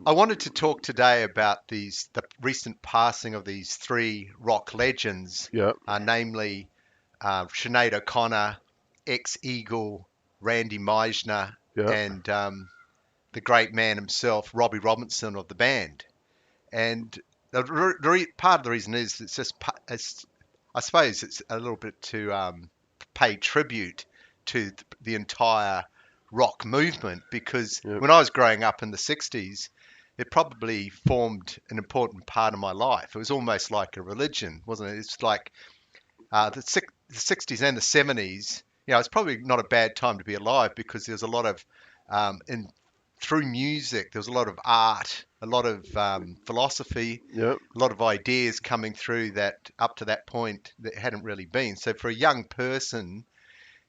I wanted to talk today about the recent passing of these three rock legends, Yeah, namely Sinead O'Connor, ex-Eagle Randy Meisner, yeah. and the great man himself, Robbie Robertson of the band. And part of the reason is I suppose it's a little bit to pay tribute to the entire rock movement because Yeah. when I was growing up in the 60s, it probably formed an important part of my life. It was almost like a religion, wasn't it? It's like the 60s and the 70s. It's probably not a bad time to be alive because there's a lot of in through music, there was a lot of art, a lot of philosophy, Yeah. a lot of ideas coming through that up to that point that hadn't really been. So for a young person,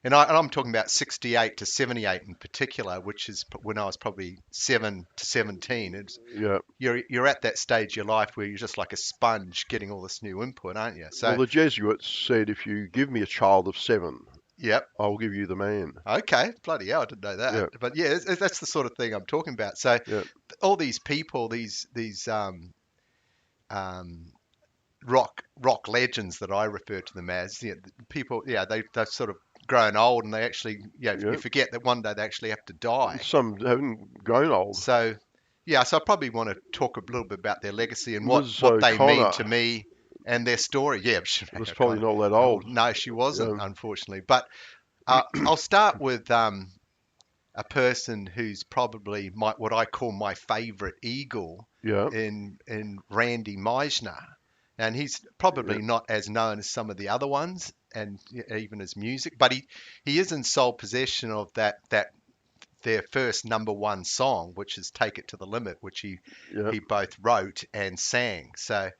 and I'm talking about 68 to 78 in particular, which is when I was probably 7 to 17. Yeah. You're at that stage of your life where you're just like a sponge getting all this new input, aren't you? Well, So, the Jesuits said if you give me a child of 7, yep. I'll give you the man. Okay, bloody hell, I didn't know that. Yeah. But yeah, that's the sort of thing I'm talking about. So Yeah. all these people, these um, rock legends that I refer to them as, people, they've sort of grown old and they actually, you Yeah. forget that one day they actually have to die. Some haven't grown old. So yeah, so I probably want to talk a little bit about their legacy and what Liz what they mean O'Connor to me and their story. Yeah, was Sinead probably O'Connor. not that Oh old. no, she wasn't, Yeah. unfortunately. But I'll start with a person who's probably what I call my favorite eagle Yeah. in Randy Meisner. And he's Yeah. probably not as known as some of the other ones, and even his music, but he is in sole possession of that their first number one song, which is "Take It to the Limit," which Yeah. he both wrote and sang. So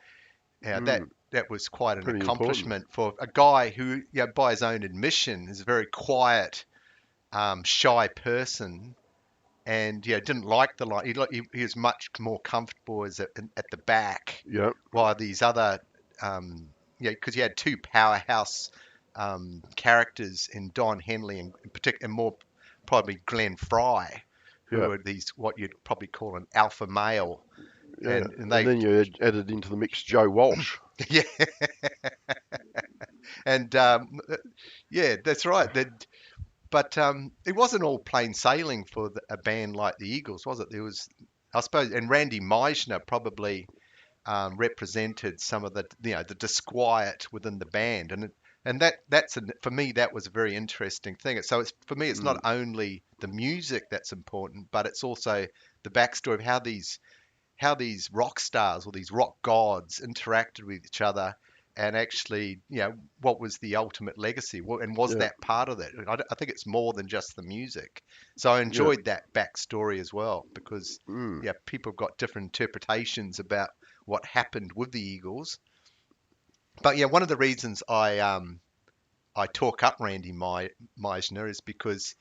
Mm, that was quite an pretty important. accomplishment for a guy who, by his own admission, is a very quiet, shy person, and didn't like the light. He was much more comfortable at the back, Yeah. while these other, because you had two powerhouse characters in Don Henley and in particular, and more probably Glenn Fry, who Yeah. are these what you'd probably call an alpha male, Yeah. and And they, then you added into the mix Joe Walsh. yeah, and yeah, that's right. But it wasn't all plain sailing for a band like the Eagles, was it? There was, I suppose, and Randy Meisner probably represented some of the disquiet within the band, and for me that was a very interesting thing. So for me it's not Mm, only the music that's important, but it's also the backstory of how these rock stars or these rock gods interacted with each other, and actually, what was the ultimate legacy? And was yeah. that part of it? I think it's more than just the music. So I Yeah. enjoyed that backstory as well because, Mm, people have got different interpretations about what happened with the Eagles. But yeah, one of the reasons I talk up Randy Meisner is because,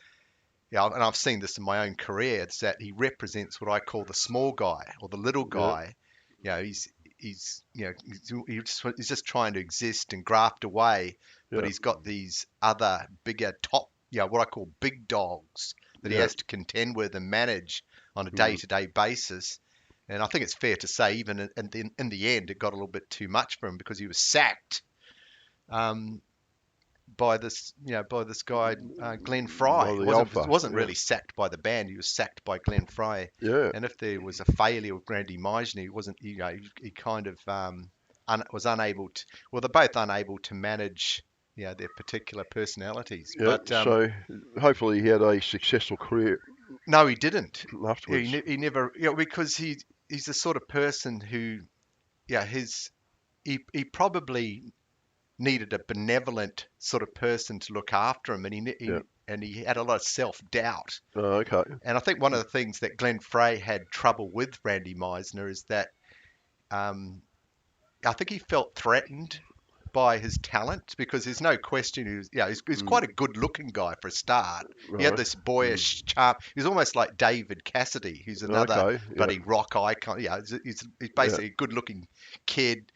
and I've seen this in my own career, it's that he represents what I call the small guy or the little yeah. guy. He's just trying to exist and graft away, but Yeah. he's got these other bigger top, what I call big dogs that he Yeah. has to contend with and manage on a Mm, day-to-day basis. And I think it's fair to say, even in the end, it got a little bit too much for him because he was sacked. Um, by this guy Glenn Fry. by It the wasn't Alpha. wasn't Yeah. really sacked by the band. He was sacked by Glenn Fry. Yeah. And if there was a failure with Randy Meisner, he wasn't. He kind of was unable to. Well, they're both unable to manage their particular personalities. Yeah. But So hopefully he had a successful career no, he didn't. afterwards. He never. Because he's the sort of person who his he probably needed a benevolent sort of person to look after him, and Yeah. he had a lot of self-doubt. Oh, okay. And I think one of the things that Glenn Frey had trouble with Randy Meisner is that um, I think he felt threatened by his talent because there's no question he's Mm, quite a good-looking guy for a start. He had right. this Mm, boyish charm. He's almost like David Cassidy, who's another okay. Yeah. bloody rock icon. He's Yeah. basically a good-looking kid.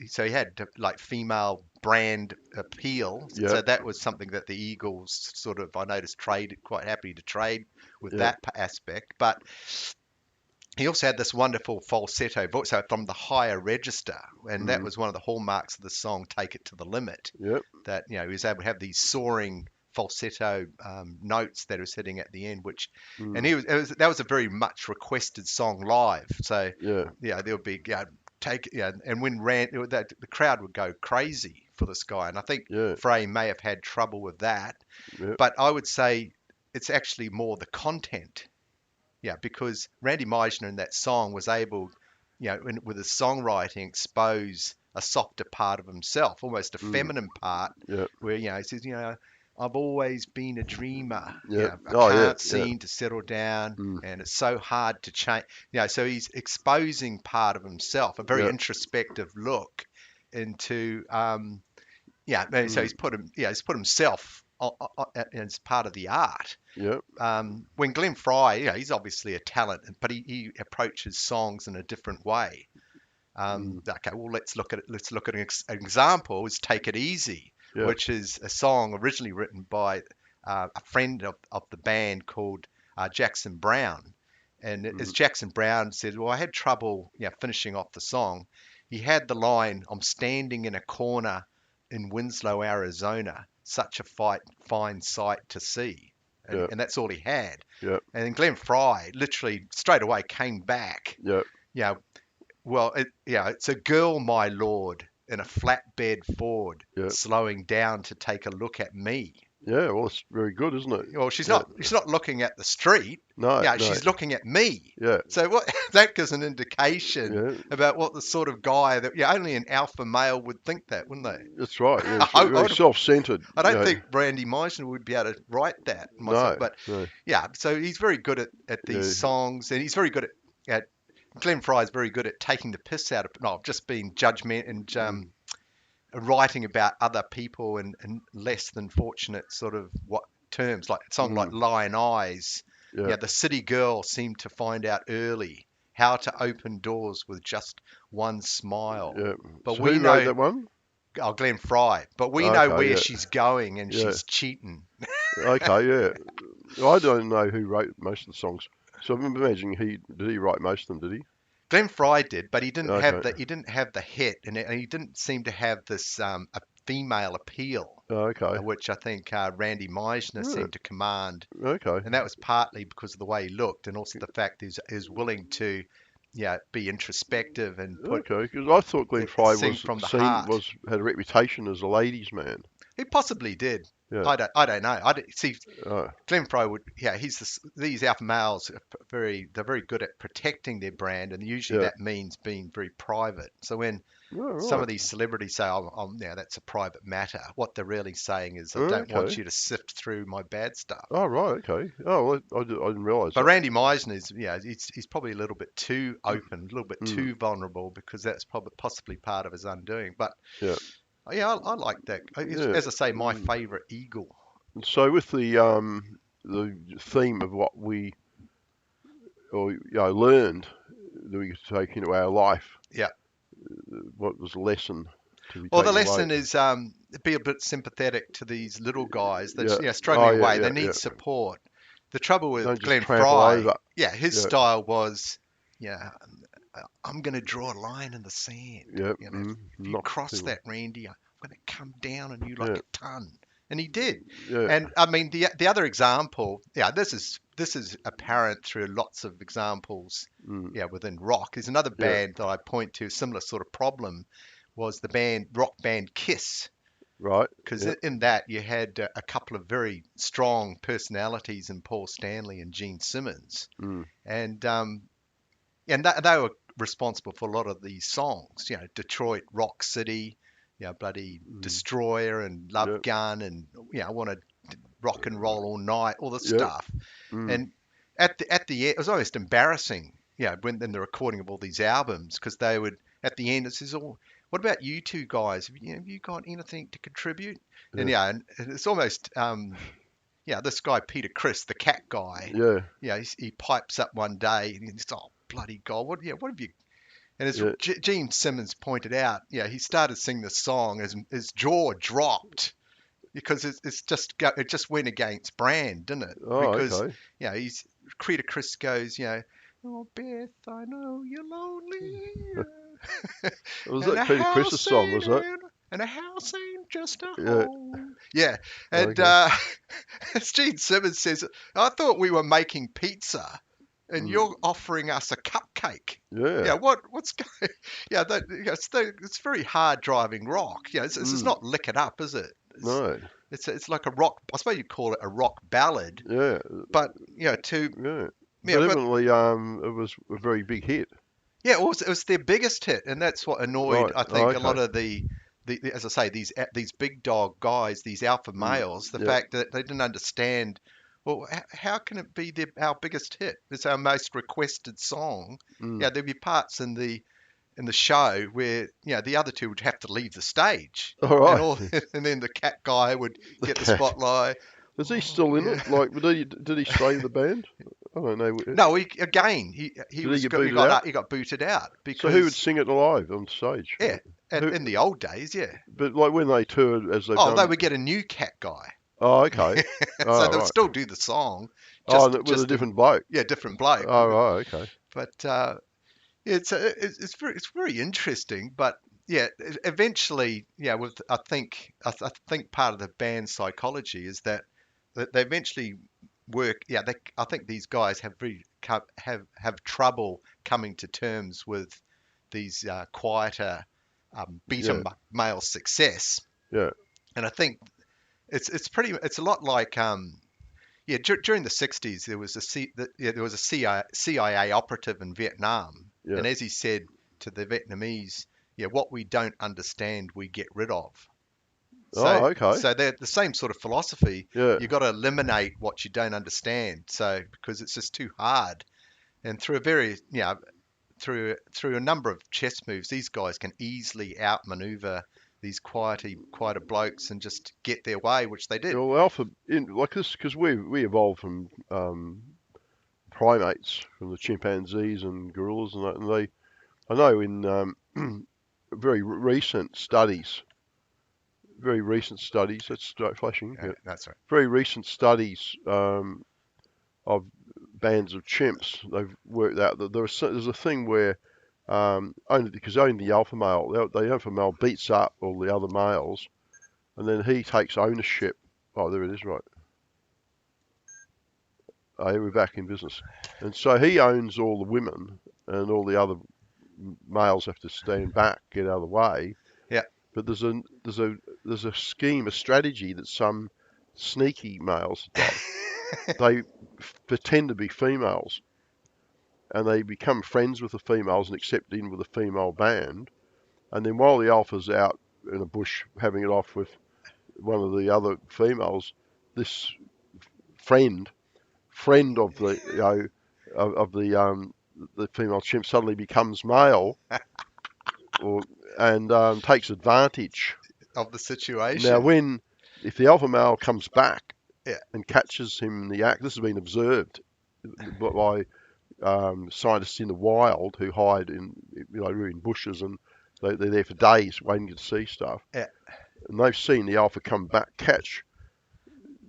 So he had like female brand appeal. Yeah. So that was something that the Eagles sort of, I noticed, quite happy to trade with Yeah. that aspect. But he also had this wonderful falsetto voice, so from the higher register, and that was one of the hallmarks of the song "Take It to the Limit." Yep. That he was able to have these soaring falsetto notes that he was hitting at the end, and that was a very much requested song live. So Yeah. there would be and when the crowd would go crazy for this guy, and I think Yeah. Frey may have had trouble with that, Yep. but I would say it's actually more the content. Yeah, because Randy Meisner in that song was able, with his songwriting, expose a softer part of himself, almost a feminine part, Yep. where he says, I've always been a dreamer. Yep. I Oh, yeah, can't seem to settle down, Mm. and it's so hard to change. So he's exposing part of himself, a very Yep. introspective look into, so he's put himself as part of the art. Yep. When Glenn Fry, he's obviously a talent, but he approaches songs in a different way. Okay, well, let's look at it. Let's look at an example. Is "Take It Easy," Yep. which is a song originally written by a friend of the band called Jackson Brown. And as Jackson Brown said, well, I had trouble, finishing off the song. He had the line, "I'm standing in a corner in Winslow, Arizona. Such a fine sight to see." And that's all he had. Yep. And then Glenn Fry literally straight away came back. Yep. Well, it's a girl, my lord, in a flatbed Ford, Yep. slowing down to take a look at me. Yeah. Well, it's very good, isn't it? Well, she's not looking at the street. No. No. She's looking at me. Yeah. So what that gives an indication Yeah. about what the sort of guy that only an alpha male would think that, wouldn't they? That's right. Yeah. I It's very self-centered. I don't think Randy Meisner would be able to write that myself, but No. so he's very good at these songs, and he's very good at Glenn Fry is very good at taking the piss out of just being judgment and writing about other people and less than fortunate sort of terms, like a song like Lyin Eyes. Yeah. The city girl seemed to find out early how to open doors with just one smile. Yeah. But So we who know wrote that one? Glenn Fry, but we know Okay, where yeah. she's going, and Yeah. she's cheating. Okay. Yeah. I don't know who wrote most of the songs. So I'm imagining did he write most of them? Did he? Glenn Fry did, but he didn't have Okay. the hit, and he didn't seem to have this a female appeal, Oh, okay. which I think Randy Meisner Yeah. seemed to command, Okay. and that was partly because of the way he looked, and also the fact he's willing to, be introspective and put. Okay, because I thought Glenn Fry sing was from the heart. had a reputation as a ladies' man. He possibly did. Yeah. I don't know. See, Oh, Glenn Fry would, these alpha males are they're very good at protecting their brand, and usually Yeah. that means being very private. So when right. some of these celebrities say, that's a private matter, what they're really saying is, I don't want Okay. you to sift through my bad stuff. Oh, right. Okay. Oh, well, I didn't realise But that. Randy Meisner is, he's probably a little bit too open, a little bit too vulnerable, because that's probably possibly part of his undoing. But Yeah. I like that. Yeah. As I say, my favourite eagle. And so with the theme of what we learned that we could take into our life. Yeah. What was the lesson to be Well, the taken lesson away? is be a bit sympathetic to these little guys that Yeah. struggling away. Yeah, They need support. The trouble with Don't just Glenn trample Fry, over. his Yeah. style was, I'm going to draw a line in the sand. Yeah. If you Not cross too- that, Randy, I'm going to come down on you like Yeah. a ton. And he did. Yeah. And I mean, the other example, this is apparent through lots of examples, within rock. There's another band that I point to, similar sort of problem, was the rock band Kiss. Right. Because Yeah. in that you had a couple of very strong personalities in Paul Stanley and Gene Simmons, and they were responsible for a lot of these songs. Detroit Rock City, bloody Destroyer and Love Gun, and I want to rock and roll all night, all this stuff. And at the end, it was almost embarrassing, when in the recording of all these albums, because they would at the end it says, "Oh, what about you two guys? Have you got anything to contribute?" And and it's almost this guy Peter Criss, the cat guy. Yeah. He pipes up one day and he's, "Oh bloody God, what have you?" And as Gene Simmons pointed out, he started singing the song as his jaw dropped, because it just went against brand, didn't it? Oh, Because okay. Peter Criss goes, Oh, Beth, I know you're lonely. Was And that a Peter Chris's house song, was it? and a house ain't just a Yeah. home. Yeah, and Okay. as Gene Simmons says, I thought we were making pizza, and Mm. you're offering us a cupcake. Yeah. Yeah, what's going? Yeah, it's very hard driving rock. Yeah, it's Mm. not lick it up, is it? No. It's like a rock. I suppose you'd call it a rock ballad, Yeah. but Yeah. yeah, But but evidently, it was a very big hit. yeah, it was their biggest hit, and that's what annoyed, Right. I Oh, think, a lot okay. of as I say, these big dog guys, these alpha Mm. males. The Yeah. fact that they didn't understand. Well, how can it be our biggest hit? It's our most requested song. Mm. Yeah, there'd be parts in the show where the other two would have to leave the stage, All and right. all, and then the cat guy would The get the cat. spotlight. Is he Oh, still in yeah. it? Like, did he stay with the band? I don't know. No, he Did he was get he booted out? got he got booted out So who would because sing it live on stage? yeah, Who? in the old days, yeah. But like when they toured, as they've Oh, they done. would get a new cat guy. Oh, okay. So Oh, they would right. still do the song, Oh, just with a just in different bloke. yeah, different bloke. Oh, right. Okay. But it's very interesting. But yeah, eventually, yeah, with I think part of the band's psychology is that they eventually work. Yeah, I think these guys have trouble coming to terms with these quieter beta Yeah. male success, Yeah. and I think it's a lot like yeah, during the 60s, there was a CIA operative in Vietnam, Yeah. and as he said to the Vietnamese, yeah, what we don't understand, we get rid of. So, Oh, okay. so they're the same sort of philosophy. Yeah. You got to eliminate what you don't understand. So, because it's just too hard, and through a number of chess moves, these guys can easily outmaneuver these quieter blokes and just get their way, which they did. Well, alpha in like this because we evolved from primates, from the chimpanzees and gorillas and that, and they I know in very recent studies. That's straight flashing. Yeah. That's right. Very recent studies of bands of chimps. They've worked out that there's a thing where only the alpha male, the alpha male beats up all the other males, and then he takes ownership. Oh, there it is, right. Oh, yeah, we're back in business. And so he owns all the women, and all the other males have to stand back, get out of the way. Yeah. But there's a scheme, a strategy that some sneaky males adopt. They pretend to be females, and they become friends with the females and accept in with a female band. And then while the alpha's out in a bush having it off with one of the other females, this friend of the the female chimp suddenly becomes male, and takes advantage. Of the Now, situation. if the alpha male comes back Yeah. and catches him in the act, this has been observed by scientists in the wild who hide in bushes, and they're there for days waiting to see stuff. Yeah. And they've seen the alpha come back, catch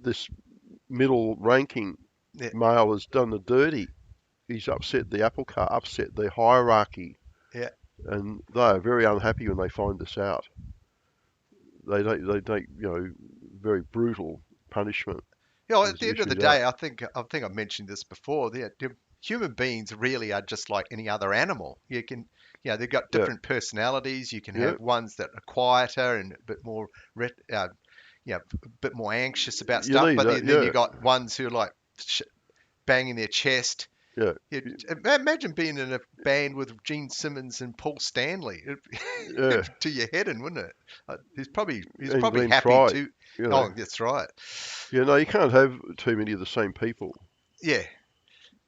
this middle ranking Yeah. male has done the dirty. He's upset the apple cart, upset the hierarchy, Yeah. and they are very unhappy when they find this out. They take very brutal punishment At is the end of the issued out. day, I think I've mentioned this before. Human beings really are just like any other animal. They've got Yeah, different personalities. You can yeah. have ones that are quieter and a bit more, a bit more anxious about You stuff. need But that. then you Yeah, got ones who are like banging their chest. yeah, Imagine being in a band with Gene Simmons and Paul Stanley. yeah. It'd do your head in, wouldn't it? He's And probably Glenn happy Fry, to. you Oh, know. that's right. Yeah, no, you can't have too many of the same people. Yeah,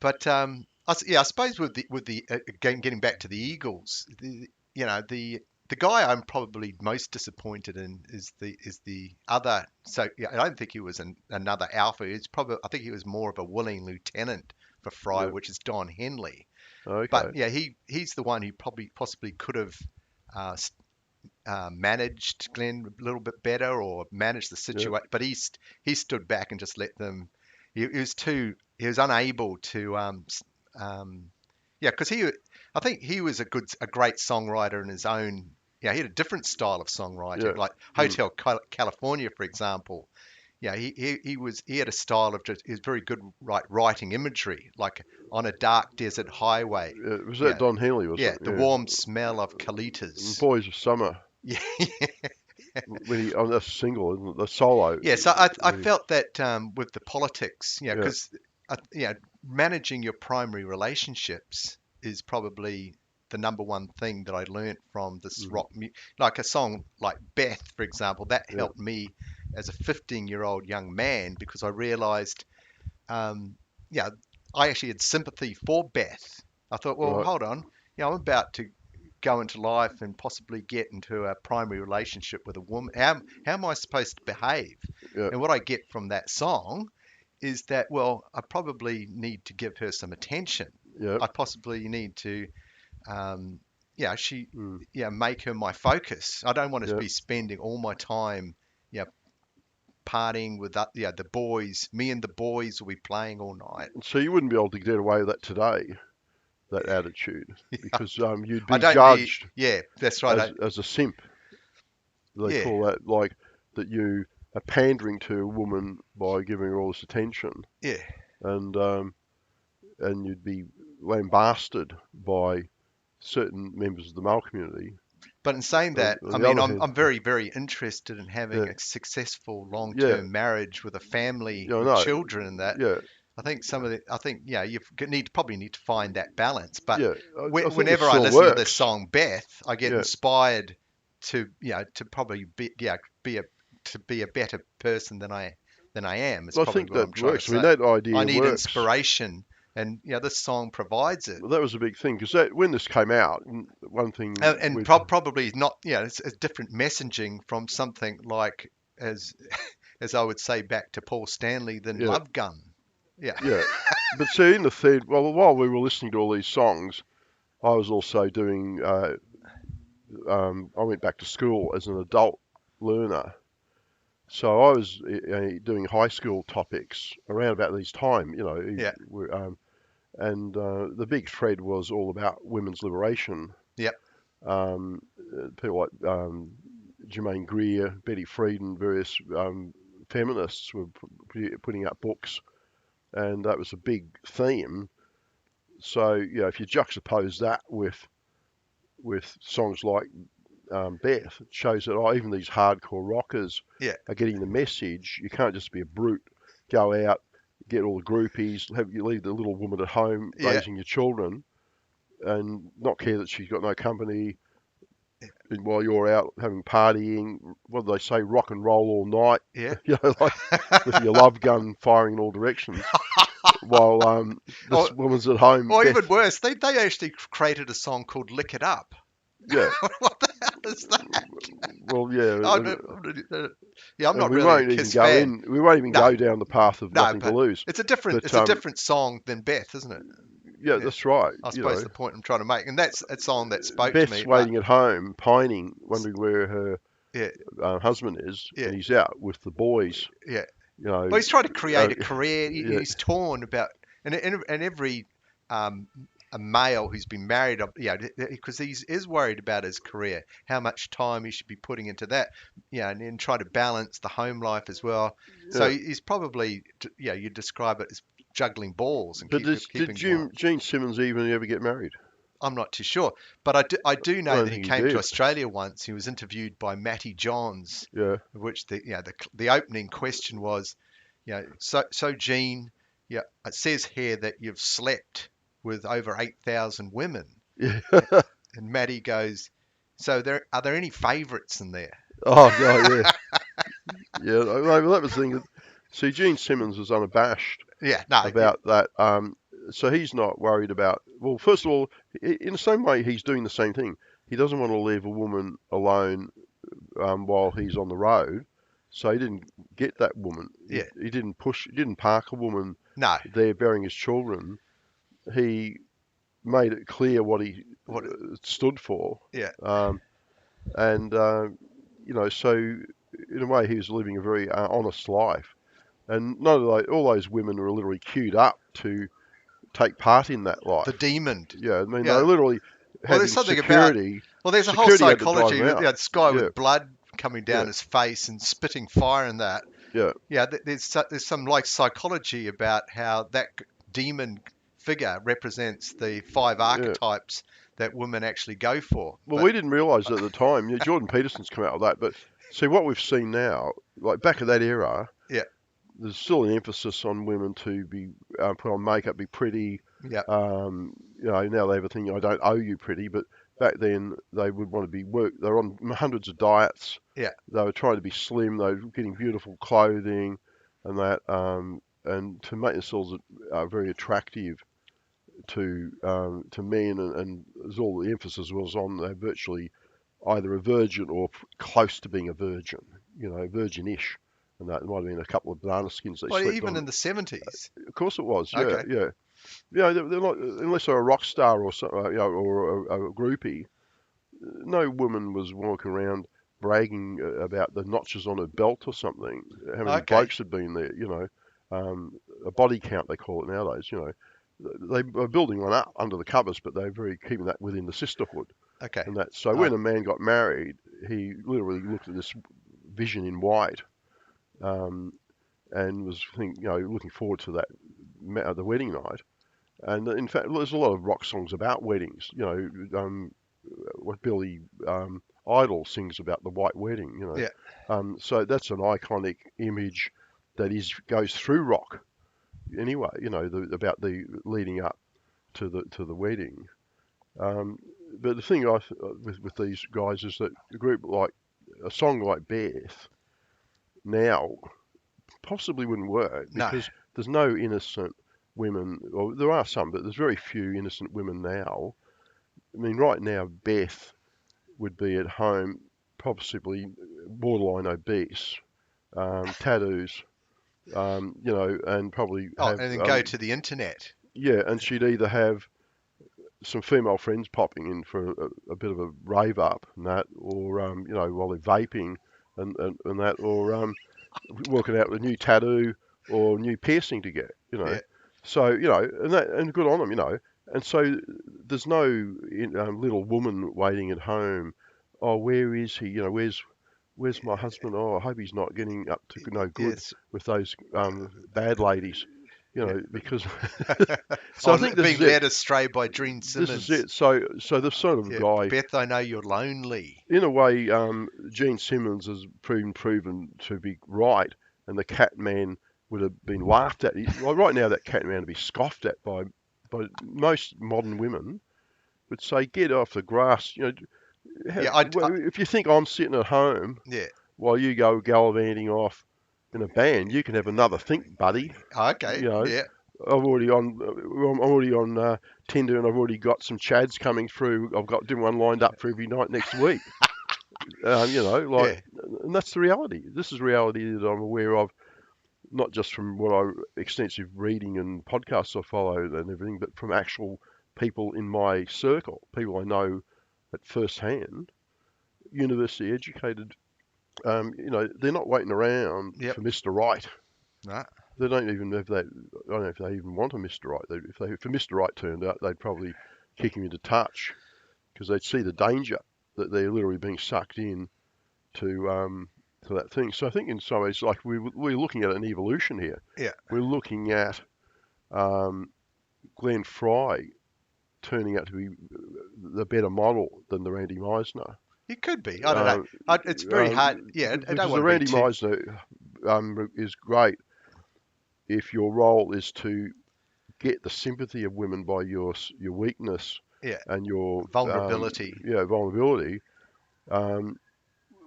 but I suppose with the again getting back to the Eagles, the guy I'm probably most disappointed in is the other. So yeah, I don't think he was another alpha. I think he was more of a willing lieutenant for Fry, Yeah, which is Don Henley. But okay. yeah, he's the one who probably possibly could have managed Glenn a little bit better or managed the Yeah, situation. But he stood back and just let them. He was unable to Yeah, because I think he was a great songwriter in his own. Yeah, he had a different style of Yeah. songwriting, like Mm. Hotel California, for example. Yeah, he had a style of just he was very good writing imagery, like on a dark desert highway. Was that Yeah, Don Henley, was yeah, it? the Yeah. warm smell of And colitas. Boys of Summer, Yeah, when he on that's a single, isn't it? The solo. yeah. So I When felt that with the politics, yeah. because managing your primary relationships is probably the number one thing that I learned from this Mm. like a song like Beth, for example, that Yeah. helped me as a 15-year-old young man because I realized, um, yeah, I actually had sympathy for Beth. I thought, well, Right. hold on, I'm about to go into life and possibly get into a primary relationship with a woman. How am I supposed to behave? Yeah. And what I get from that song is that, well, I probably need to give her some attention. Yeah. I possibly need to, um, she, Mm. make her my focus. I don't want to Yeah. be spending all my time, yeah, partying with the boys. Me and the boys will be playing all night. So you wouldn't be able to get away with that today, that attitude, because you'd I be don't need, judged yeah, that's right. as a simp. They Yeah, call that, like, that you are pandering to a woman by giving her all this attention, yeah. and you'd be lambasted by certain members of the male community. But in saying that, On I the mean, other I'm hand, very, very interested in having yeah, a successful yeah, long-term marriage with a family yeah, I with know, children and that. yeah, I think, yeah, probably need to find that balance. But yeah. I think it whenever I still listen to this works. song, Beth, I get Yeah, inspired to probably be a to be a better person than I am. Is I probably think what I'm that trying to works. I mean, say. that I idea need works. inspiration, and this song provides it. Well, that was a big thing because that when this came out, one thing And with probably not, it's a different messaging from something like as as I would say back to Paul Stanley than yeah, Love Gun. Yeah, yeah. But see, in the third, well, while we were listening to all these songs, I was also doing. I went back to school as an adult learner, so I was doing high school topics around about this time. yeah, And the big thread was all about women's liberation. yep, People like Germaine Greer, Betty Friedan, various feminists were putting up books, and that was a big theme. So if you juxtapose that with songs like Beth, it shows that even these hardcore rockers yeah, are getting the message. You can't just be a brute, go out, get all the groupies, you leave the little woman at home yeah, raising your children, and not care that she's got no company yeah, and while you're out having partying. What do they say? Rock and roll all night. yeah. Like with your love gun firing in all directions, while or this woman's at home. or even Beth, worse, they actually created a song called "Lick It Up." yeah. What the hell is that? Well, yeah, I'm and not really a Kiss fan. We won't even No, go down the path of no, nothing to but lose. But it's a different song than Beth, isn't it? yeah, Yeah, that's right. I suppose the point I'm trying to make, and that's a song that spoke to Beth's me. But waiting at home, pining, wondering where her yeah, husband is, yeah, and he's out with the boys. yeah. You know, Well, he's trying to create uh, a career. yeah, He's torn about, and every um, a male who's been married, because he is worried about his career, how much time he should be putting into that, and try to balance the home life as well. So yeah. he's probably, you describe it as juggling balls and But did keeping one. Gene Simmons even ever get married? I'm not too sure, but I do I know don't that he think he came to did. Australia once. He was interviewed by Matty Johns, Yeah, of which the opening question was, so Gene, it says here that you've slept with over 8,000 women, yeah. and Matty goes, so are there any favourites in there? Oh no, yeah, yeah. Well, that was the thing. See, Gene Simmons was unabashed Yeah, no, about that. So he's not worried about. Well, first of all, in the same way, he's doing the same thing. He doesn't want to leave a woman alone while he's on the road. So he didn't get that woman. yeah, He didn't push. He didn't park a woman no, there bearing his children. He made it clear what he what? stood for. Yeah, Um, and so in a way, he was living a very honest life. And none of all those women were literally queued up to take part in that The life. demon. Yeah, I mean, they Yeah. literally Well, had there's something about. security. Well, there's a whole Security had to drive psychology them with out. this guy Yeah, with blood coming down yeah, his face and spitting fire and that. yeah, Yeah, there's some like psychology about how that demon figure represents the 5 yeah. archetypes that women actually go for. Well, But we didn't realise at the time. Yeah, Jordan Peterson's come out with that, but see what we've seen now, like back at that era, yeah, there's still an emphasis on women to be put on makeup, be pretty. yeah, Now they have a thing. I don't owe you pretty, but back then they would want to be work. They're on hundreds of diets. yeah. They were trying to be slim. They were getting beautiful clothing, and that, and to make themselves very attractive to men, and as all the emphasis was on, they're virtually either a virgin or close to being a virgin. Virgin-ish. And that might have been a couple of banana skins they Well, slept even on. in the 70s. Of course it was, yeah, Okay. yeah. They're not, unless they're a rock star or something, or a groupie. No woman was walking around bragging about the notches on her belt or something. How many Okay. blokes had been there, a body count they call it nowadays. They were building one up under the covers, but they're very keeping that within the sisterhood Okay. and that. So when a man got married, he literally looked at this vision in white, and was looking forward to that the wedding night. And in fact, there's a lot of rock songs about weddings. What Billy Idol sings about the white wedding. Yeah. So that's an iconic image that goes through rock. Anyway, about the leading up to the wedding. But the thing with these guys is that a song like Beth now possibly wouldn't work No. because there's no innocent women, or there are some, but there's very few innocent women now. I mean, right now, Beth would be at home, possibly borderline obese, tattoos, and probably Oh, have, and then go to the internet. yeah, and she'd either have some female friends popping in for a bit of a rave up and that, or, while they're vaping and that, or working out with a new tattoo or new piercing to get, Yeah. So, and good on them. And so there's no little woman waiting at home. Oh, where is he? Where's my husband? Oh, I hope he's not getting up to no good Yes. with those bad ladies. Yeah. Because so I think this being is it. led astray by Gene This Simmons. is it. So the sort of Yeah. guy, Beth, I know you're lonely. in a way, Gene Simmons has proven to be right, and the Cat Man would have been laughed at. Well, right now, that Cat Man would be scoffed at by most modern women. Would say, "Get off the grass." Yeah. If you think I'm sitting at home Yeah. while you go gallivanting off in a band, you can have another think, buddy. Okay. Yeah. I'm already on Tinder, and I've already got some chads coming through. I've got doing one lined up for every night next week. Yeah. And that's the reality. This is reality that I'm aware of, not just from extensive reading and podcasts I follow and everything, but from actual people in my circle, people I know at first hand, university educated. They're not waiting around Yep. for Mr. Right. No. They don't even have that. I don't know if they even want a Mr. Right. If a Mr. Right turned up, they'd probably kick him into touch because they'd see the danger that they're literally being sucked in to that thing. So I think in some ways, like we're looking at an evolution here. Yeah. We're looking at Glenn Fry turning out to be the better model than the Randy Meisner. It could be. I don't know. It's very hard. Yeah. I don't Because want the to be Randy too. Meisner is great if your role is to get the sympathy of women by your weakness Yeah. and your Vulnerability. vulnerability,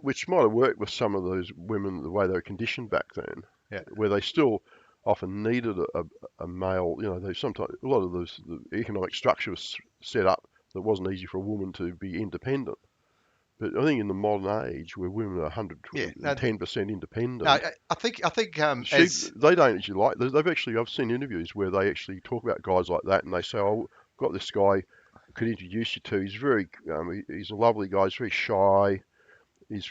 which might have worked with some of those women the way they were conditioned back then, Yeah. where they still often needed a male. They sometimes a lot of the economic structure was set up that wasn't easy for a woman to be independent. But I think in the modern age, where women are 110% independent, No, I think they don't actually like. I've seen interviews where they actually talk about guys like that, and they say, "Oh, I've got this guy I could introduce you to. He's a lovely guy. He's very shy. He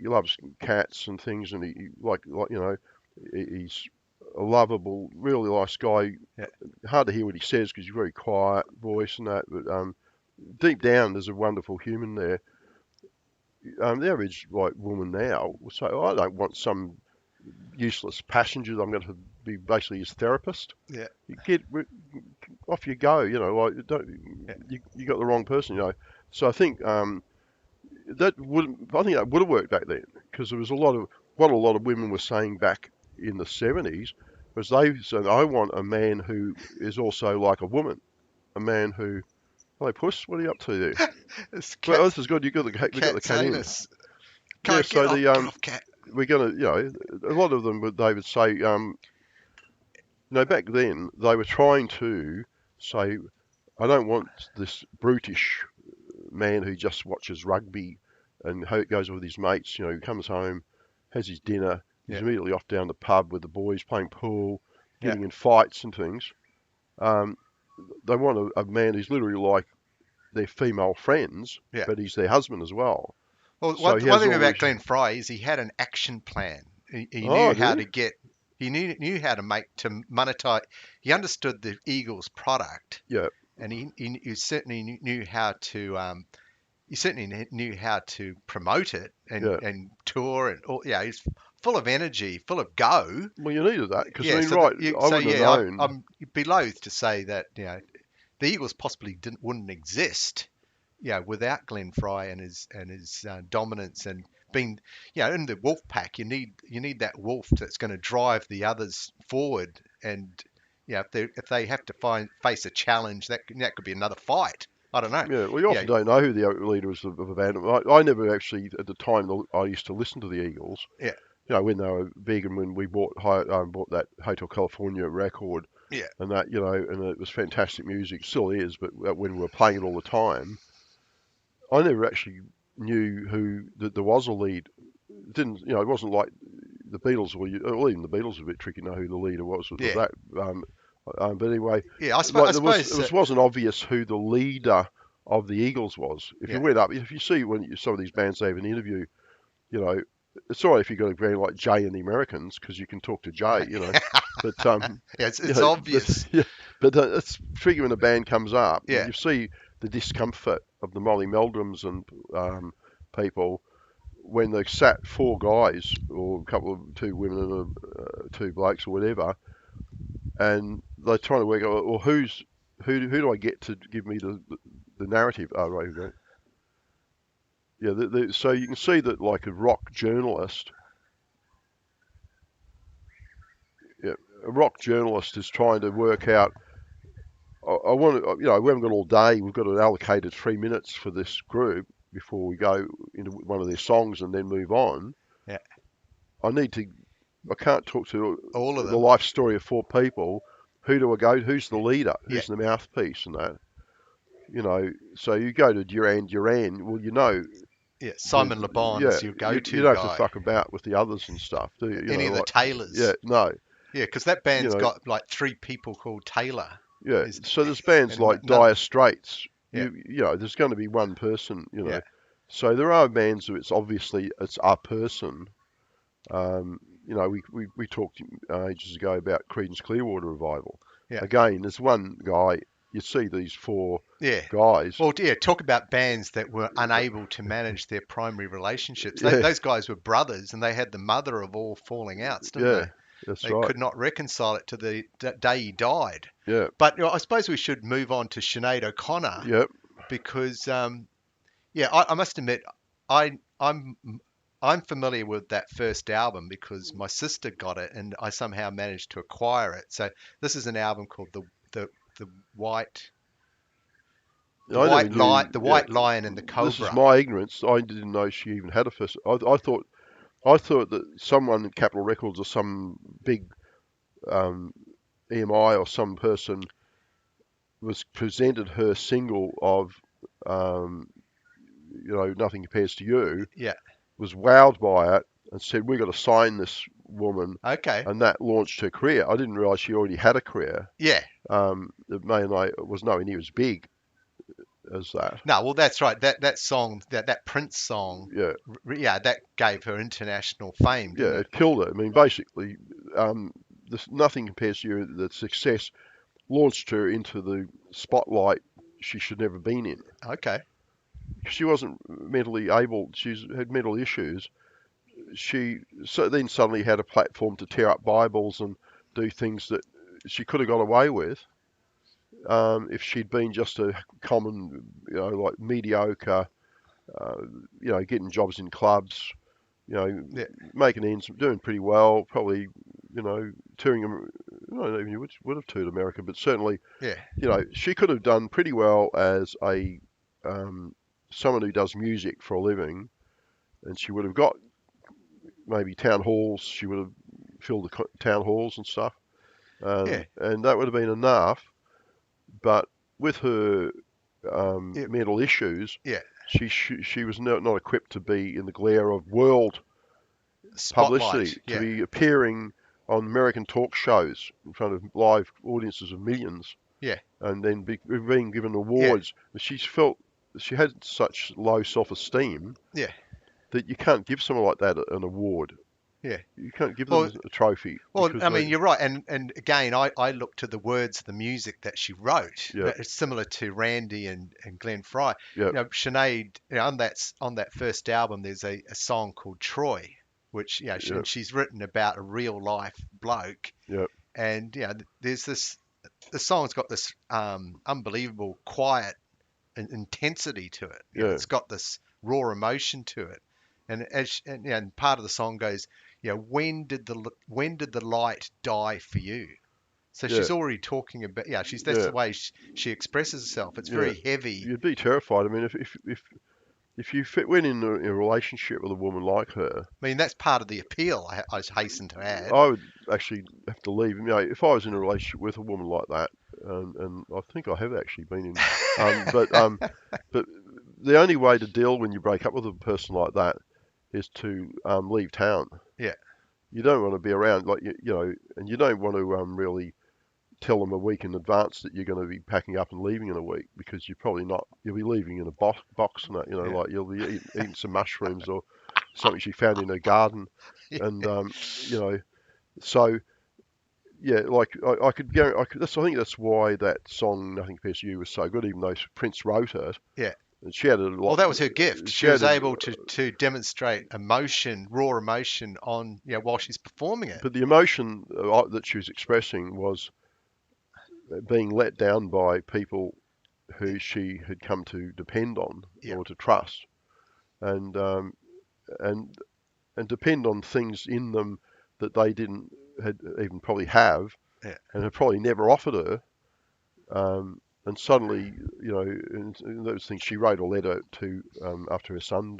loves cats and things, and he he's a lovable, really nice guy. Yeah. Hard to hear what he says because he's very quiet voice and that, but deep down there's a wonderful human there. The average woman now will say, "Oh, I don't want some useless passenger. I'm going to be basically his therapist." Yeah. You off you go. You got the wrong person. So I think that would have worked back then because there was a lot of women were saying back in the 70s was they said, "I want a man who is also like a woman, a man who." Hello, Puss. What are you up to there? Well, this is good. We got the cat in. Yeah, so the get off, cat. we're gonna, a lot of them they would say, back then they were trying to say, I don't want this brutish man who just watches rugby and goes with his mates. He comes home, has his dinner, he's immediately off down the pub with the boys playing pool, getting in fights and things. They want a man who's literally like their female friends, but he's their husband as well. Well, one thing about Glenn Fry is he had an action plan. He knew how to get. He knew how to monetize. He understood the Eagles product. Yeah. And he certainly knew how to. He certainly knew how to promote it and tour and all. Yeah, he's full of energy, full of go. Well, you needed that because I wouldn't have known. I'm below to say that the Eagles possibly wouldn't exist, without Glenn Fry and his dominance and being, in the wolf pack. You need that wolf that's going to drive the others forward, and if they have to face a challenge, that could be another fight. I don't know. Yeah, well, you often don't know who the leader is of a band. I never actually, at the time, I used to listen to the Eagles. Yeah. When they were big and when we bought that Hotel California record. Yeah. And that, and it was fantastic music, still is, but when we were playing it all the time, I never actually knew who there was a lead. It wasn't like the Beatles, or even the Beatles were a bit tricky to know who the leader was. Yeah. But anyway, I suppose it wasn't obvious who the leader of the Eagles was. If you went up, if you see some of these bands they have an interview, it's all right if you've got a band like Jay and the Americans because you can talk to Jay, But it's obvious. But it's tricky when a band comes up. Yeah. You see the discomfort of the Molly Meldrums and people when they sat four guys or two women and two blokes or whatever, and they're trying to work out, well, who do I get to give me the narrative? Oh, right, okay. Yeah, so you can see that like a rock journalist, a rock journalist is trying to work out. I want to, we haven't got all day. We've got an allocated 3 minutes for this group before we go into one of their songs and then move on. Yeah. I can't talk to all of them. The life story of four people. Who do I go? Who's the leader? Who's the mouthpiece and that? So you go to Duran Duran. Well, Simon Le Bon is your go-to You don't guy. have to fuck about with the others and stuff, do you? Any of the Taylors. Yeah, no. Yeah, because that band's got like 3 people called Taylor. Yeah, so there's bands like Dire Straits. There's going to be one person, Yeah. So there are bands where it's our person. We talked ages ago about Creedence Clearwater Revival. Yeah. Again, there's one guy. You see these four guys. Well, talk about bands that were unable to manage their primary relationships. Those guys were brothers, and they had the mother of all falling outs, didn't they? That's right. They could not reconcile it to the day he died. Yeah. But I suppose we should move on to Sinead O'Connor. Yep. Because, I must admit, I'm familiar with that first album because my sister got it and I somehow managed to acquire it. So this is an album called the White Lyin and the Cobra. This is my ignorance. I didn't know she even had a first. I thought that someone at Capitol Records or some big EMI or some person was presented her single of Nothing Compares to You. Yeah. Was wowed by it and said, "We've got to sign this woman." Okay. And that launched her career. I didn't realise she already had a career. Yeah. It was nowhere near as big as that. No, well, that's right. That song, that Prince song, that gave her international fame. It killed her. I mean, basically, nothing compares to you. The success launched her into the spotlight she should never been in. Okay. She wasn't mentally able. She's had mental issues. Then suddenly had a platform to tear up Bibles and do things that she could have got away with if she'd been just a common, like mediocre, getting jobs in clubs, Yeah. making ends, doing pretty well, probably, touring. I don't even would have toured America, but certainly, Yeah. she could have done pretty well as a someone who does music for a living, and she would have got maybe town halls. She would have filled the town halls and stuff, Yeah. and that would have been enough. But with her Yeah. mental issues, Yeah. she was not equipped to be in the glare of world Spotlight. publicity, to Yeah. be appearing on American talk shows in front of live audiences of millions, Yeah. and then being given Yeah. awards. She felt she had such low self-esteem Yeah. that you can't give someone like that an award. Yeah. You can't give them Well, a trophy Well, because I mean, you're right, and again, I look to the words of the music that she wrote. yeah, It's similar to Randy and Glenn Fry. yeah, Sinead, on that first album, there's a song called Troy, which yeah, she's written about a real life bloke, yeah, and there's this. The song's got this unbelievable quiet and intensity to it. yeah, It's got this raw emotion to it, and part of the song goes, when did the light die for you? So yeah, she's already talking about, that's yeah, the way she expresses herself. It's yeah. very heavy. You'd be terrified. I mean, if you went in a relationship with a woman like her, I mean, that's part of the appeal. I hasten to add. I would actually have to leave. If I was in a relationship with a woman like that, and I think I have actually been in, but the only way to deal when you break up with a person like that is to leave town. Yeah, You don't want to be around, like and you don't want to really tell them a week in advance that you're going to be packing up and leaving in a week, because you're probably not. You'll be leaving in a box and that, yeah, like you'll be eating some mushrooms or something she found in her garden, and so yeah, like I could go. I think that's why that song "Nothing Compares to You" was so good, even though Prince wrote it. yeah. And she had a Well, lot. that was her gift. She She was had a, able to demonstrate emotion, raw emotion, on while she's performing it. but the emotion that she was expressing was being let down by people who she had come to depend on Yeah, or to trust, and and and depend on things in them that they didn't had even probably have, yeah. and had probably never offered her. And suddenly, and those things. She wrote a letter to after her son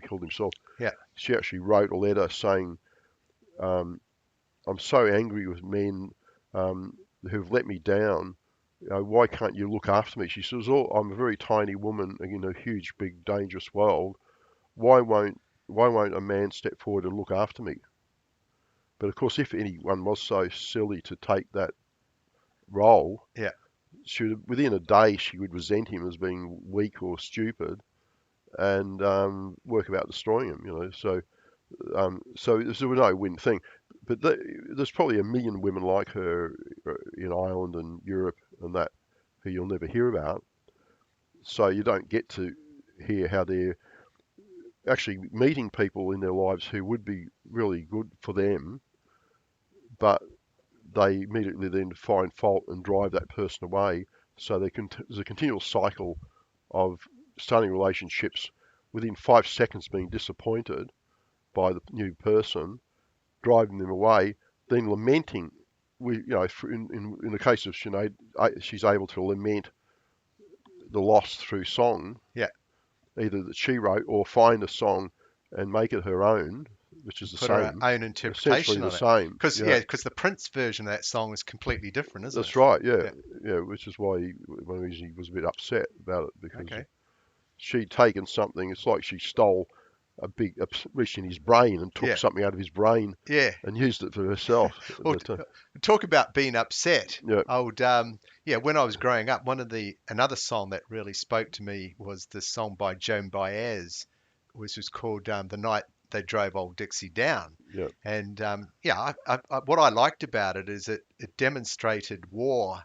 killed himself. Yeah. She actually wrote a letter saying, "I'm so angry with men who've let me down. Why can't you look after me?" She says, "Oh, I'm a very tiny woman in a huge, big, dangerous world. Why won't a man step forward and look after me?" But of course, if anyone was so silly to take that role, Yeah. within a day she would resent him as being weak or stupid, and work about destroying him. So this was a no-win thing. But there's probably a million women like her in Ireland and Europe and that who you'll never hear about. So you don't get to hear how they're actually meeting people in their lives who would be really good for them, but they immediately then find fault and drive that person away. So there's a continual cycle of starting relationships, within 5 seconds being disappointed by the new person, driving them away, then lamenting. In the case of Sinead, she's able to lament the loss through song, Yeah. either that she wrote or find a song and make it her own, which is the Put her same, own essentially interpretation the on it. same. Because Yeah, the Prince version of that song is completely different, isn't that's it? right. Yeah, Yeah. yeah, which is why one of the reasons he was a bit upset about it, because Okay. she'd taken something. It's like she stole reached in his brain and took Yeah. something out of his brain Yeah. and used it for herself. Well, But, talk about being upset. yeah, I would, when I was growing up, another song that really spoke to me was this song by Joan Baez, which was called they drove old Dixie down. Yeah. And what I liked about it is it demonstrated war,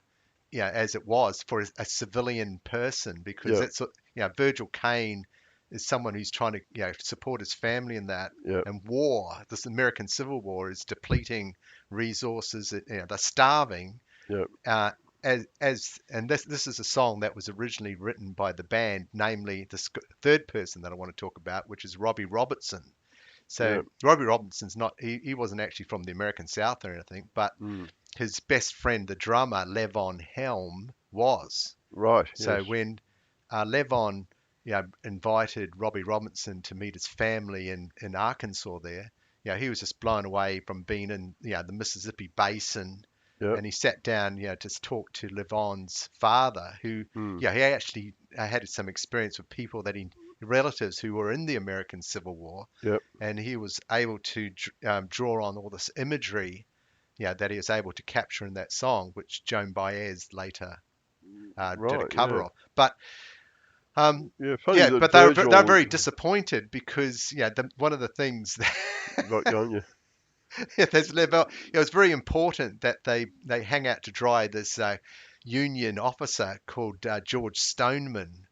as it was for a civilian person, because Yeah. that's Virgil Caine is someone who's trying to support his family in that. Yeah. And war, this American Civil War, is depleting resources. They're starving. Yeah. Uh, and this is a song that was originally written by the band, namely the third person that I want to talk about, which is Robbie Robertson. So Yeah. Robbie Robertson's not he wasn't actually from the American South or anything, but Mm. his best friend, the drummer Levon Helm, was. Right. So Yes. when Levon invited Robbie Robertson to meet his family in Arkansas there, he was just blown away from being in the Mississippi Basin. Yeah. And he sat down, to talk to Levon's father, who, Mm. he actually had some experience with people relatives who were in the American Civil War, Yep. and he was able to draw on all this imagery, that he was able to capture in that song, which Joan Baez later did a Right. cover Yeah. of. But Yeah. Funny that but Virgil they're very disappointed because one of the things that got going. Yeah. there's level. It was very important that they hang out to dry this Union officer called George Stoneman.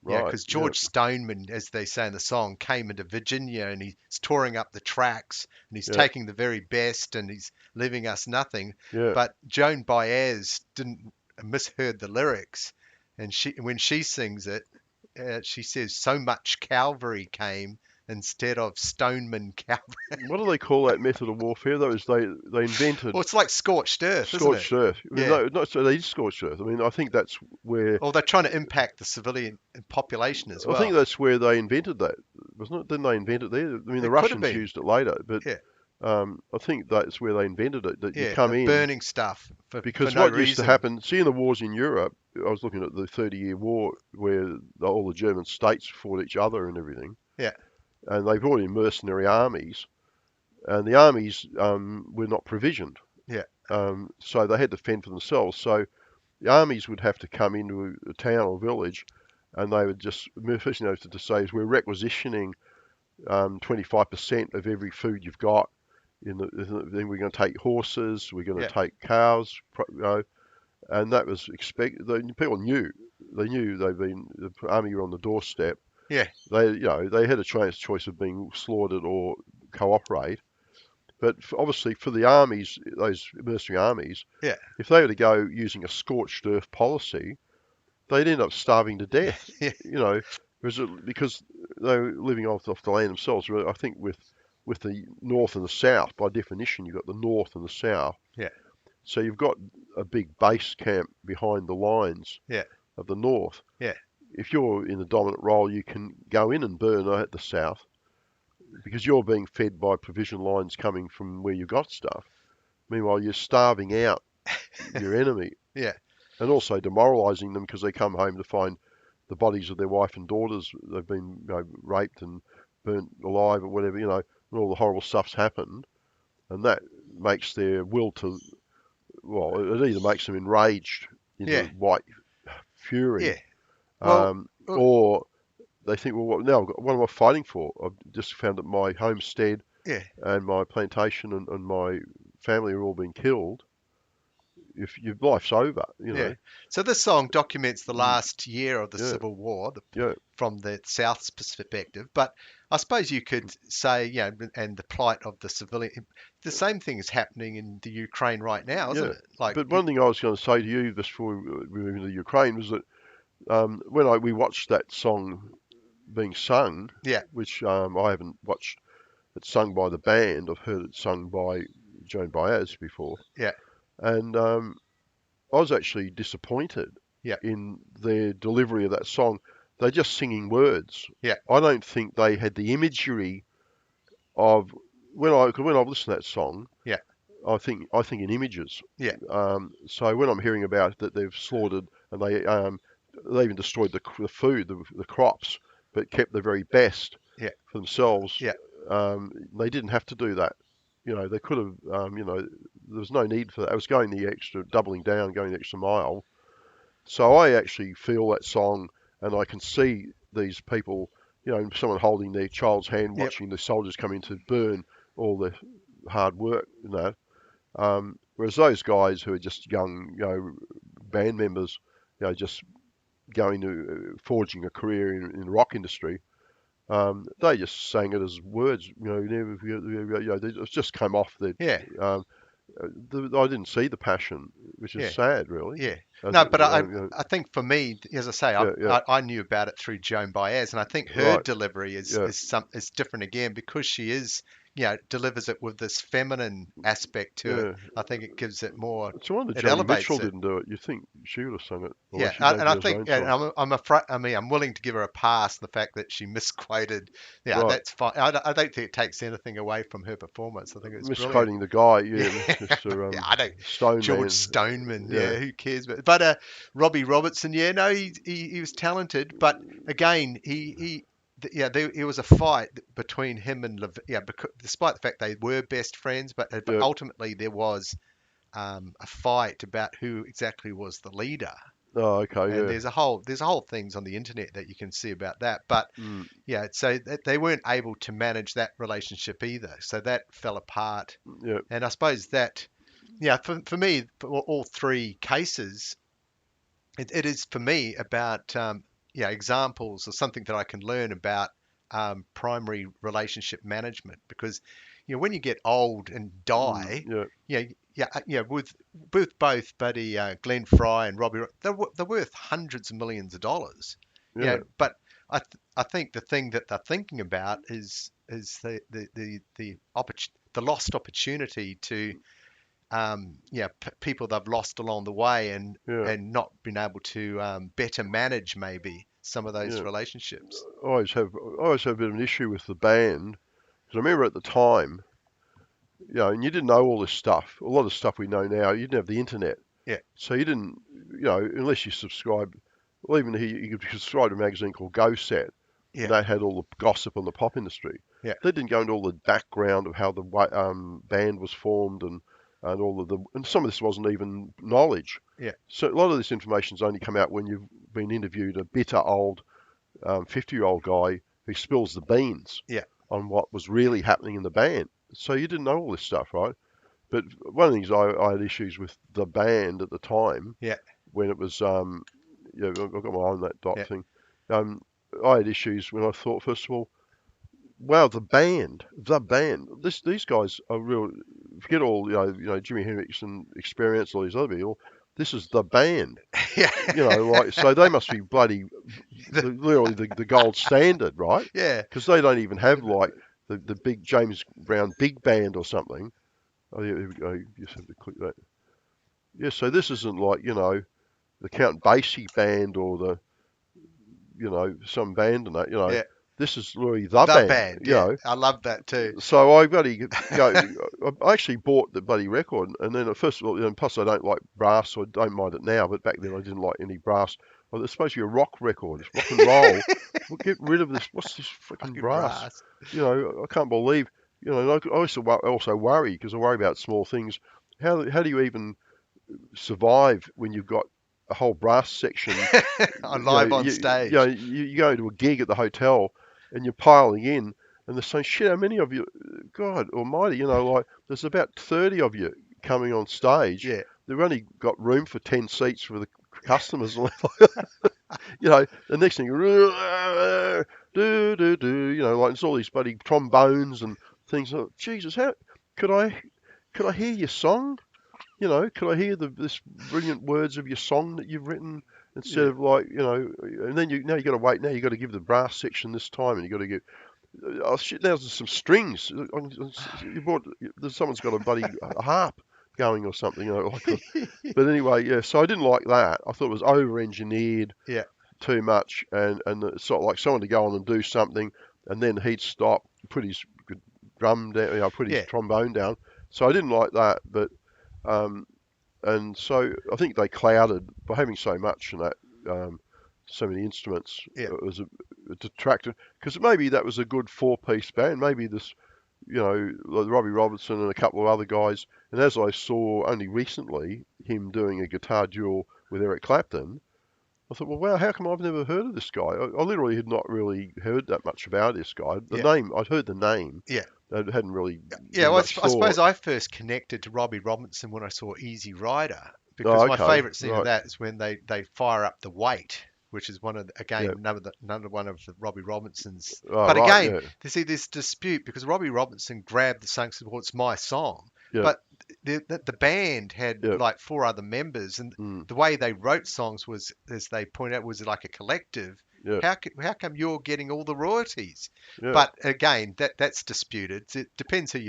Right. Because Yeah. George Stoneman, as they say in the song, came into Virginia and he's touring up the tracks and he's Yeah. taking the very best and he's leaving us nothing. Yeah. But Joan Baez didn't misheard the lyrics, and when she sings it, she says so much cavalry came instead of Stoneman cavalry. What do they call that method of warfare? Though, is they invented Well, it's like scorched earth, isn't it? scorched earth. I mean, Yeah. no, not so they did scorched earth. I mean, I think that's where Or they're trying to impact the civilian population as well. I think that's where they invented that, wasn't it? Didn't they invent it there? I mean, the It could have Russians been. used it later, but Yeah. I think that's where they invented it. That you Yeah, come the in burning stuff because for no what used to reason. happen. See, in the wars in Europe, I was looking at the 30-year war where all the German states fought each other and everything. Yeah. And they brought in mercenary armies, and the armies were not provisioned. Yeah. So they had to fend for themselves. So the armies would have to come into a town or village, and they would just, first thing they had to say is, we're requisitioning 25% of every food you've got. Then we're going to take horses, we're going to take cows, and that was expected. People knew, the army were on the doorstep. Yeah. They had a choice of being slaughtered or cooperate. But obviously for the armies, those mercenary armies, Yeah. if they were to go using a scorched earth policy, they'd end up starving to death. Yeah. Because they were living off the land themselves. I think with the north and the south, by definition, you've got the north and the south. Yeah. So you've got a big base camp behind the lines of the north. Yeah. If you're in the dominant role, you can go in and burn at the south because you're being fed by provision lines coming from where you've got stuff. Meanwhile, you're starving out your enemy. Yeah. And also demoralising them because they come home to find the bodies of their wife and daughters. They've been raped and burnt alive or whatever, and all the horrible stuff's happened. And that makes their will to, it either makes them enraged into white fury. Yeah. Well, or they think, well, what am I fighting for? I've just found that my homestead and my plantation and my family are all being killed. If your life's over, Yeah. So this song documents the last year of the Civil War from the South's perspective. But I suppose you could say, and the plight of the civilian, the same thing is happening in the Ukraine right now, isn't it? But one thing I was going to say to you just before we move into Ukraine was that when we watched that song being sung, which I haven't watched it sung by the band, I've heard it sung by Joan Baez before. Yeah. And I was actually disappointed in their delivery of that song. They're just singing words. Yeah. I don't think they had the imagery of when I've listened to that song. Yeah. I think in images. Yeah. So when I'm hearing about that they've slaughtered and they even destroyed the food, the crops, but kept the very best for themselves. Yeah. They didn't have to do that. They could have, there was no need for that. I was going the extra, doubling down, going the extra mile. So I actually feel that song and I can see these people someone holding their child's hand, Yep. watching the soldiers come in to burn all the hard work, whereas those guys who are just young, band members, just going to forging a career in the rock industry, they just sang it as words, they just came off their. Yeah. I didn't see the passion, which is Yeah. sad, really. Yeah. As No, it, but I think for me, as I say, yeah, yeah, I knew about it through Joan Baez, and I think her right, delivery yeah. is different again because she is, delivers it with this feminine aspect to it. Yeah, I think it gives it more, it's a wonder it Joni Mitchell elevates it. didn't do it. You think she would have sung it, although Yeah, she don't and I do her think, own and songs. I'm afraid. I mean, I'm willing to give her a pass. The fact that she misquoted, yeah, Right, that's fine. I don't think it takes anything away from her performance. I think it's brilliant. misquoting the guy, Yeah, yeah, Mr. yeah, I don't. George Stoneman, Stoneman, yeah, yeah, who cares? But Robbie Robertson, yeah, no, he was talented, but again, there was a fight between him and because, despite the fact they were best friends, but yeah. ultimately there was a fight about who exactly was the leader. Oh, okay, And yeah, there's a whole things on the internet that you can see about that. But mm, yeah, so they weren't able to manage that relationship either. So that fell apart. yeah, And I suppose that, yeah, for me, for all three cases, it is for me about examples or something that I can learn about primary relationship management because when you get old and die, yeah, with both Buddy Glenn Fry and Robbie, they're worth hundreds of millions of dollars. yeah, But I think the thing that they're thinking about is the lost opportunity to people they've lost along the way yeah, and not been able to better manage maybe some of those yeah. relationships. I always have a bit of an issue with the band because I remember at the time, and you didn't know all this stuff. A lot of stuff we know now, you didn't have the internet, Yeah, so you didn't, unless you subscribed. Well, even you could subscribe to a magazine called Go Set, yeah, and that had all the gossip on the pop industry. yeah, They didn't go into all the background of how the band was formed and all of and some of this wasn't even knowledge. yeah, So a lot of this information's only come out when you've been interviewed a bitter old 50-year-old guy who spills the beans yeah, on what was really happening in the band. So you didn't know all this stuff, right? But one of the things I had issues with the band at the time yeah, when it was, I've got my eye on that dot yeah, thing. Um, I had issues when I thought, first of all, wow, the band. These guys are real. Forget all Jimi Hendrix and Experience, all these other people. This is the band. yeah, Like so they must be bloody, literally the gold standard, right? yeah, Because they don't even have like the big James Brown big band or something. Oh yeah, here we go. You just have to click that. Yeah, so this isn't like the Count Basie band or the some band and that. yeah. This is really the The band. band, yeah, I love that too. So I bloody I actually bought the bloody record, and then first of all, plus I don't like brass, so I don't mind it now. But back then I didn't like any brass. Well, it's supposed to be a rock record. It's rock and roll. Well, get rid of this. What's this freaking Fucking brass? brass. I can't believe. And I also worry because I worry about small things. How do you even survive when you've got a whole brass section? On live on stage. You go to a gig at the hotel and you're piling in, and they're saying, "Shit, how many of you? God Almighty, like there's about 30 of you coming on stage. Yeah, They've only got room for 10 seats for the customers." The next thing, like it's all these bloody trombones and things. Like, Jesus, how could I could I hear your song? Could I hear this brilliant words of your song that you've written instead yeah. of like, and then now you got to wait. Now you got to give the brass section this time, and you got to give. Oh shit! Now there's some strings. You bought. Someone's got a bloody harp going or something. But anyway, yeah. So I didn't like that. I thought it was over-engineered Yeah, too much, and it's sort of like someone to go on and do something, and then he'd stop, put his drum down, put his yeah, trombone down. So I didn't like that, but um, and so I think they clouded by having so much and that, so many instruments. yeah, It was a detractor because maybe that was a good four-piece band. Maybe this, like Robbie Robertson and a couple of other guys. And as I saw only recently him doing a guitar duel with Eric Clapton, I thought, well, wow, how come I've never heard of this guy? I literally had not really heard that much about this guy. The Yeah, name, I'd heard the name. yeah. I hadn't really Yeah, given well, much I suppose thought. I first connected to Robbie Robertson when I saw Easy Rider, because Oh, my okay, favourite scene of right, that is when they fire up the weight, which is one of yeah. again another one of the Robbie Robertson's. Oh, But right, again, yeah, to see this dispute, because Robbie Robertson grabbed the song and said, "Well, it's my song," yeah, but the band had yeah, like four other members, and mm, the way they wrote songs was, as they point out, was like a collective. yeah, How come you're getting all the royalties? yeah, But again, that's disputed. It depends who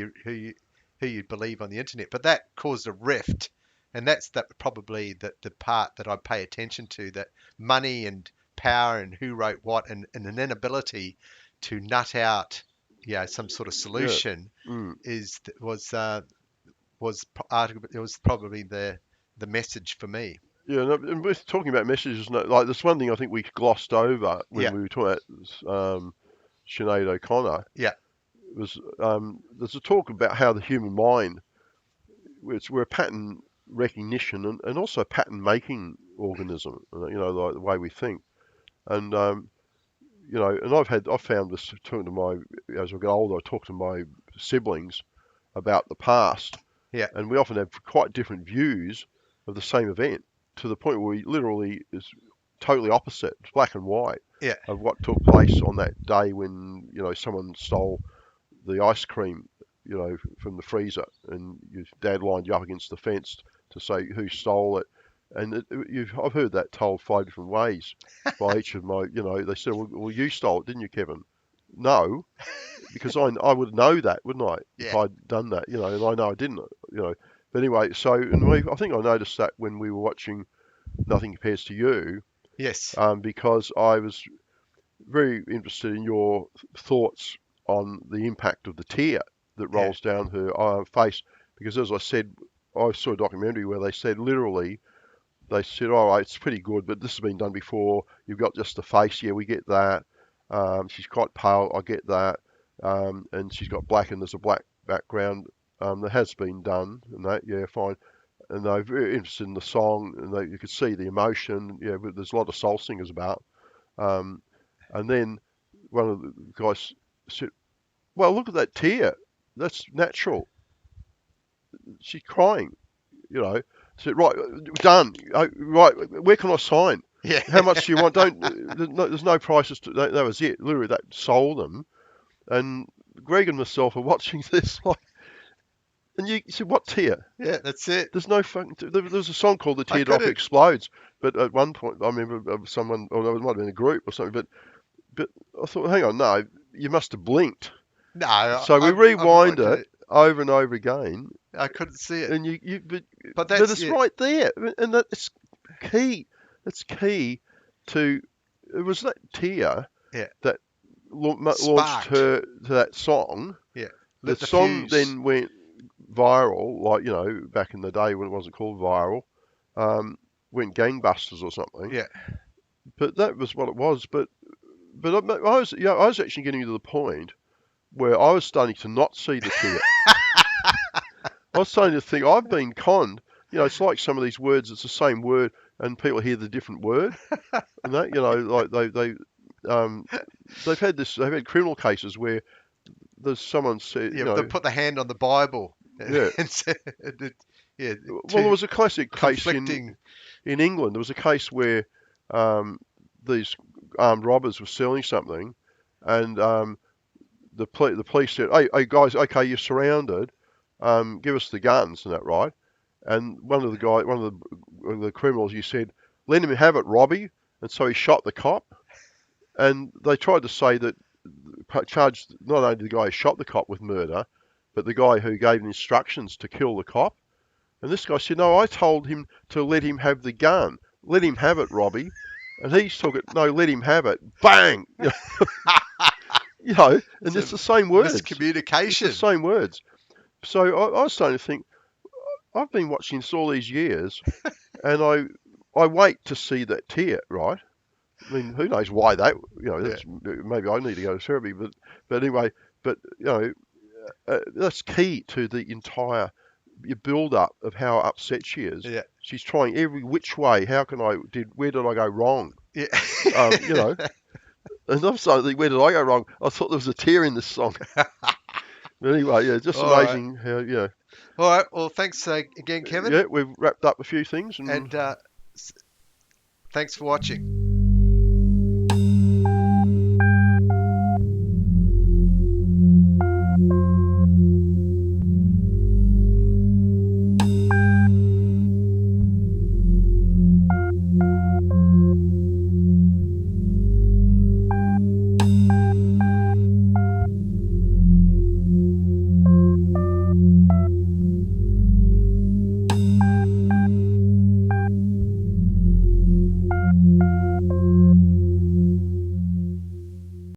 you believe on the internet. But that caused a rift, and that's probably the part that I pay attention to. That money and power and who wrote what, and an inability to nut out, some sort of yeah, solution mm, is it was probably the message for me. yeah. No, and we're talking about messages. No, like, there's one thing I think we glossed over when Yeah, we were talking about Sinead O'Connor. yeah, Was there's a talk about how the human mind, we're a pattern recognition and also a pattern making organism. Like the way we think. And and I've found this talking to my as I get older. I talk to my siblings about the past, yeah, and we often have quite different views of the same event to the point where we literally is totally opposite. It's black and white yeah. of what took place on that day when someone stole the ice cream, from the freezer, and your dad lined you up against the fence to say who stole it. And I've heard that told 5 different ways by each of my, they said, well, you stole it, didn't you, Kevin? No, because I would know that, wouldn't I, if Yeah. I'd done that, and I know I didn't, you know. But anyway, I think I noticed that when we were watching Nothing Compares to You, Yes. because I was very interested in your thoughts on the impact of the tear that Yeah. rolls down her face. Because as I said, I saw a documentary where they said literally, they said, all right, it's pretty good, but this has been done before. You've got just the face. Yeah, we get that. She's quite pale. I get that. And she's got black and there's a black background. That has been done and that, yeah, fine. And they're very interested in the song and you could see the emotion. Yeah, but there's a lot of soul singers about. Um, and then one of the guys said, well, look at that tear. That's natural. She's crying, you know. I said, right, done. Right, where can I sign? Yeah. How much do you want? There's no prices. That was it. Literally, that sold them. And Greg and myself are watching this, like, and you said, what tear? Yeah, that's it. There's no fucking. There's a song called "The I Teardrop couldn't. Explodes," but at one point, I remember someone, or it might have been a group or something, but I thought, hang on, no, you must have blinked. No, So we I've been rewind watching it it. over and over again, I couldn't see it. and But but that's it's it. right there, and that's key. It's key to. It was that tear Yeah. that launched Sparked. her to that song. Yeah. The Lit the song fuse. then went viral, like back in the day when it wasn't called viral, went gangbusters or something. Yeah. But that was what it was. But I was I was actually getting to the point where I was starting to not see the tear. I was starting to think I've been conned. It's like some of these words. It's the same word, and people hear the different word, and that like they've had this. They've had criminal cases where there's someone said, Yeah. They put the hand on the Bible yeah. and said, yeah, Well, there was a classic case conflicting. in England. There was a case where these armed robbers were stealing something, and the police said, "Hey guys, okay, you're surrounded. Give us the guns and that, right?" And one of the criminals, he said, "Let him have it, Robbie." And so he shot the cop. And they tried to say that charged not only the guy who shot the cop with murder, but the guy who gave the instructions to kill the cop. And this guy said, "No, I told him to let him have the gun. Let him have it, Robbie." And he took it, "No, let him have it." Bang! And it's the same words. It's the Miscommunication. same words. So I was starting to think, I've been watching this all these years, and I wait to see that tear, right? I mean, who knows why that? Yeah. Maybe I need to go to therapy, but anyway, that's key to the entire your build up of how upset she is. Yeah. She's trying every which way. Where did I go wrong? Yeah. You know. And I'm starting to think, where did I go wrong? I thought there was a tear in this song. But anyway, yeah, just All right. amazing how, yeah. All right. Well, thanks again, Kevin. Yeah, we've wrapped up a few things. And thanks for watching.